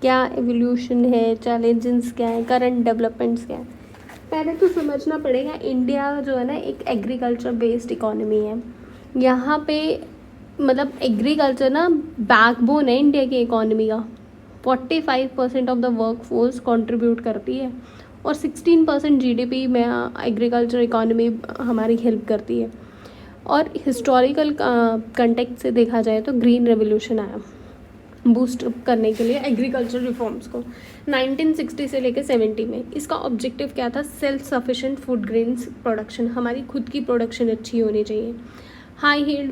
क्या एवोल्यूशन है, चैलेंजेस क्या है, करंट डेवलपमेंट्स क्या है। पहले तो समझना पड़ेगा, इंडिया जो है ना एक एग्रीकल्चर बेस्ड इकोनॉमी है। यहाँ पे मतलब एग्रीकल्चर ना बैकबोन है इंडिया की इकोनॉमी का। 45% of the work force contribute करती है और 16% जीडीपी में एग्रीकल्चर इकोनॉमी हमारी हेल्प करती है। और हिस्टोरिकल कंटेक्स्ट से देखा जाए तो ग्रीन रेवोल्यूशन आया बूस्ट करने के लिए एग्रीकल्चर रिफॉर्म्स को 1960 से लेकर 70 में। इसका ऑब्जेक्टिव क्या था? Self sufficient food grains production, हमारी खुद की प्रोडक्शन अच्छी होनी चाहिए, high yield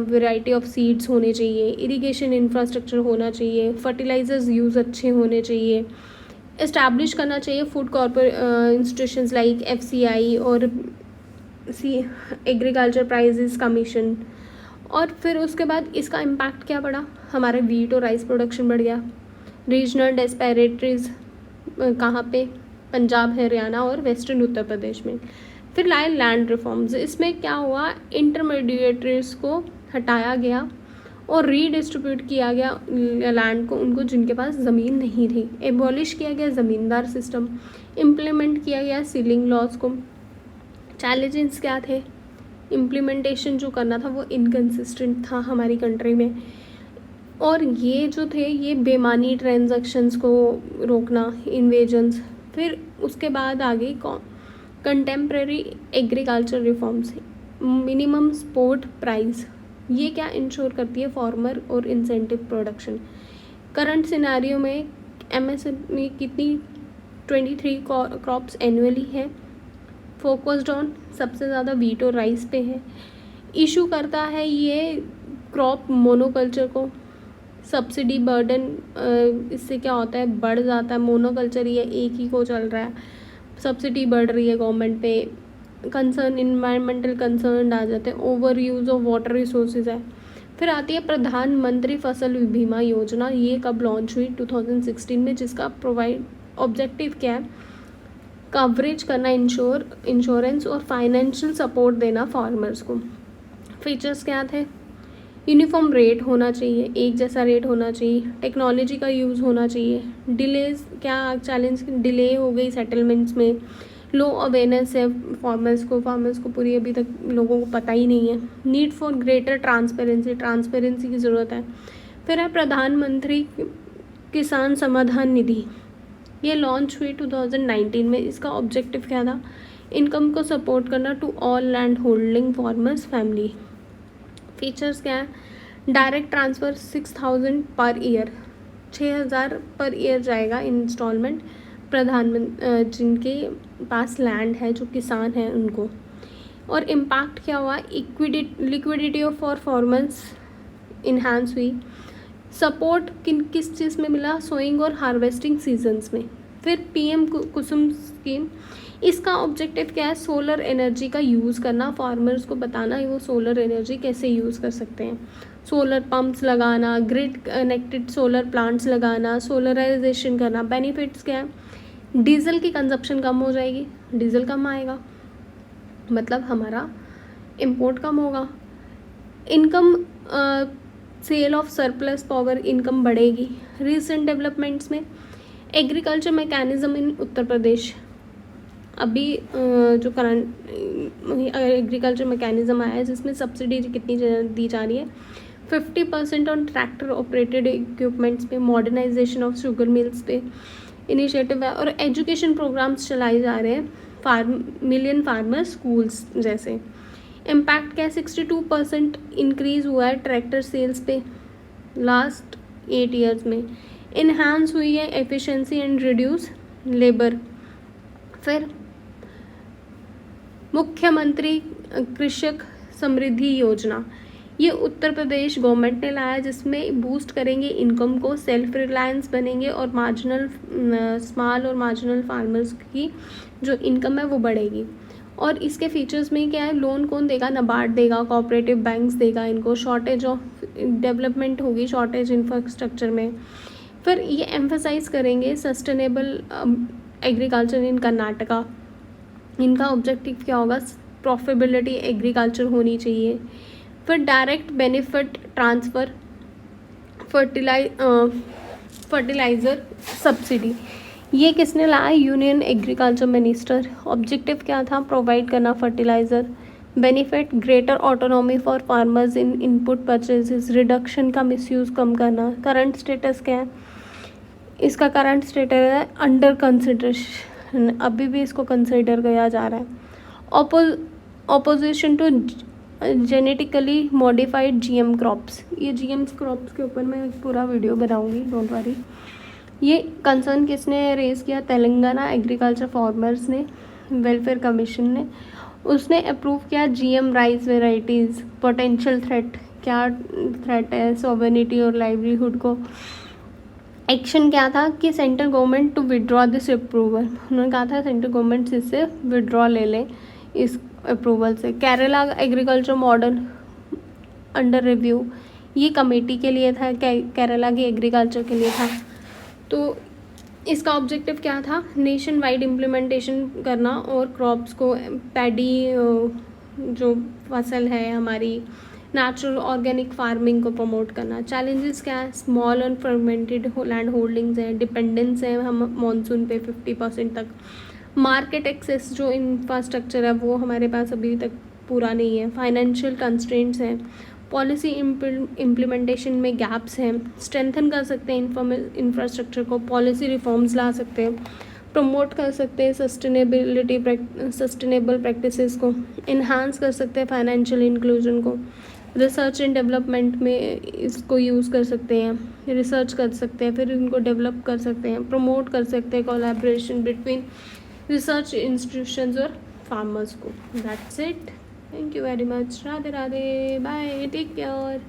variety of seeds होने चाहिए, इरिगेशन इंफ्रास्ट्रक्चर होना चाहिए, फर्टिलाइजर्स यूज़ अच्छे होने चाहिए, इस्टेब्लिश करना चाहिए food corporate institutions like FCI और एग्रीकल्चर प्राइजेस कमीशन। और फिर उसके बाद इसका इम्पैक्ट क्या पड़ा? हमारे वीट और राइस प्रोडक्शन बढ़ गया। रीजनल डिस्पैरिटीज़ कहाँ पे? पंजाब, हरियाणा और वेस्टर्न उत्तर प्रदेश में। फिर लाए लैंड रिफॉर्म्स। इसमें क्या हुआ? इंटरमीडिएटरीज को हटाया गया और रीडिस्ट्रीब्यूट किया गया लैंड को उनको जिनके पास ज़मीन नहीं थी। एबॉलिश किया गया ज़मींदार सिस्टम, इम्प्लीमेंट किया गया सीलिंग लॉज को। चैलेंजेस क्या थे? इम्प्लीमेंटेशन जो करना था वो इनकन्सिस्टेंट था हमारी कंट्री में, और ये जो थे ये बेमानी ट्रांजैक्शंस को रोकना, इन्वेजन्स। फिर उसके बाद आगे contemporary agriculture reforms, minimum support price, ये क्या इंश्योर करती है? फार्मर और इंसेंटिव प्रोडक्शन। करंट सिनेरियो में MSP कितनी? 23 क्रॉप्स एनुअली है। फोकस्ड ऑन सबसे ज़्यादा वीट और राइस पे है। इशू करता है ये क्रॉप मोनोकल्चर को। सब्सिडी बर्डन इससे क्या होता है? बढ़ जाता है। मोनोकल्चर ये एक ही को चल रहा है, सब्सिडी बढ़ रही है गवर्नमेंट पे। कंसर्न, इन्वायरमेंटल कंसर्न आ जाते हैं। Over use of water resources है। फिर आती है प्रधानमंत्री फसल बीमा योजना। ये कब लॉन्च हुई? 2016 में, जिसका प्रोवाइड ऑब्जेक्टिव क्या है? कवरेज करना, इंश्योरेंस और फाइनेंशियल सपोर्ट देना फार्मर्स को। फीचर्स क्या थे? यूनिफॉर्म रेट होना चाहिए, एक जैसा रेट होना चाहिए, टेक्नोलॉजी का यूज़ होना चाहिए। डिलेज क्या चैलेंज? डिले हो गई सेटलमेंट्स में, लो अवेयरनेस है फार्मर्स को पूरी अभी तक लोगों को पता ही नहीं है। नीड फॉर ग्रेटर ट्रांसपेरेंसी की ज़रूरत है। फिर है प्रधानमंत्री किसान समाधान निधि। ये लॉन्च हुई 2019 में। इसका ऑब्जेक्टिव क्या था? इनकम को सपोर्ट करना to all land holding farmers family. Features क्या है? Direct transfer 6000 per year, 6000 per year जाएगा इंस्टॉलमेंट प्रधानमंत्री जिनके पास लैंड है, जो किसान हैं उनको। और इम्पैक्ट क्या हुआ? Liquidity of for farmers enhance हुई। सपोर्ट किस चीज़ में मिला? सोइंग और हार्वेस्टिंग सीजन्स में। फिर PM कुसुम स्कीम। इसका ऑब्जेक्टिव क्या है? सोलर एनर्जी का यूज़ करना, फार्मर्स को बताना वो सोलर एनर्जी कैसे यूज़ कर सकते हैं। सोलर पंप्स लगाना, ग्रिड कनेक्टेड सोलर प्लांट्स लगाना, सोलराइजेशन करना। बेनिफिट्स क्या है? डीजल की कंजप्शन कम हो जाएगी, डीजल कम आएगा, मतलब हमारा इम्पोर्ट कम होगा। Income sale of surplus power income बढ़ेगी। रिसेंट डेवलपमेंट्स में agriculture mechanism in Uttar Pradesh. अभी जो करंट एग्रीकल्चर मैकेनिज्म आया है जिसमें सब्सिडी कितनी दी जा रही है? 50% ऑन ट्रैक्टर ऑपरेटेड इक्विपमेंट्स पे, मॉडर्नाइजेशन ऑफ शुगर मिल्स पे इनिशिएटिव है। और एजुकेशन प्रोग्राम्स चलाए जा रहे हैं मिलियन फार्मर स्कूल्स जैसे। इम्पैक्ट क्या है? 62% इंक्रीज़ हुआ है ट्रैक्टर सेल्स पे लास्ट 8 ईयर्स में। इन्हांस हुई है एफिशिएंसी एंड रिड्यूस लेबर। फिर मुख्यमंत्री कृषक समृद्धि योजना, ये उत्तर प्रदेश गवर्नमेंट ने लाया, जिसमें बूस्ट करेंगे इनकम को, सेल्फ रिलायंस बनेंगे और स्मॉल और मार्जिनल फार्मर्स की जो इनकम है वो बढ़ेगी। और इसके फीचर्स में क्या है? लोन कौन देगा? नाबार्ड देगा, कोऑपरेटिव बैंक्स देगा इनको। शॉर्टेज ऑफ डेवलपमेंट होगी, शॉर्टेज इंफ्रास्ट्रक्चर में। फिर ये एम्फसाइज करेंगे सस्टेनेबल एग्रीकल्चर इन कर्नाटका। इनका ऑब्जेक्टिव क्या होगा? प्रॉफिटेबिलिटी एग्रीकल्चर होनी चाहिए। फिर direct benefit transfer, fertiliser subsidy, ये किसने लाया? Union agriculture minister. ऑब्जेक्टिव क्या था? प्रोवाइड करना fertilizer. Benefit greater autonomy for farmers in input purchases, reduction का मिसयूज़ कम करना। करंट स्टेटस क्या है इसका? करंट स्टेटस है अंडर कंसिडरेशन, अभी भी इसको कंसिडर किया जा रहा है। Opposition to genetically modified GM crops, ये जीएम क्रॉप्स के ऊपर मैं पूरा वीडियो बनाऊंगी, डोंट वरी। ये कंसर्न किसने रेज़ किया? तेलंगाना एग्रीकल्चर फार्मर्स ने, वेलफेयर कमीशन ने। उसने अप्रूव किया GM rice varieties. Potential threat, क्या थ्रेट है? सॉवरेनिटी और लाइवलीहुड को। एक्शन क्या था कि central government to withdraw this approval, उन्होंने कहा था सेंट्रल गवर्नमेंट इससे विड्रॉ ले लें इस अप्रूवल से। Kerala agriculture model under review, ये कमेटी के लिए था, केरला की एग्रीकल्चर के लिए था। तो इसका ऑब्जेक्टिव क्या था? नेशन वाइड इम्प्लीमेंटेशन करना और क्रॉप्स को, पैडी जो फसल है हमारी, नेचुरल ऑर्गेनिक फार्मिंग को प्रमोट करना। चैलेंजेस क्या है? स्मॉल और फ्रेगमेंटेड लैंड होल्डिंग्स हैं, डिपेंडेंस है हम मॉनसून पे 50% तक। मार्केट एक्सेस जो इंफ्रास्ट्रक्चर है वो हमारे पास अभी तक पूरा नहीं है। फाइनेंशियल कंस्ट्रेंट्स हैं। पॉलिसी इम्प्लीमेंटेशन में गैप्स हैं। स्ट्रेंथन कर सकते हैं इंफ्रास्ट्रक्चर को, पॉलिसी रिफॉर्म्स ला सकते हैं, प्रमोट कर सकते हैं सस्टेनेबल प्रैक्टिसेस को, इन्हांस कर सकते हैं फाइनेंशियल इंक्लूजन को, रिसर्च एंड डेवलपमेंट में इसको यूज़ कर सकते हैं, रिसर्च कर सकते हैं, फिर इनको डेवलप कर सकते हैं, प्रमोट कर सकते हैं कोलैबोरेशन बिटवीन रिसर्च इंस्टीट्यूशंस और फार्मर्स को। That's it, thank you very much, Radhe Radhe, bye, take care.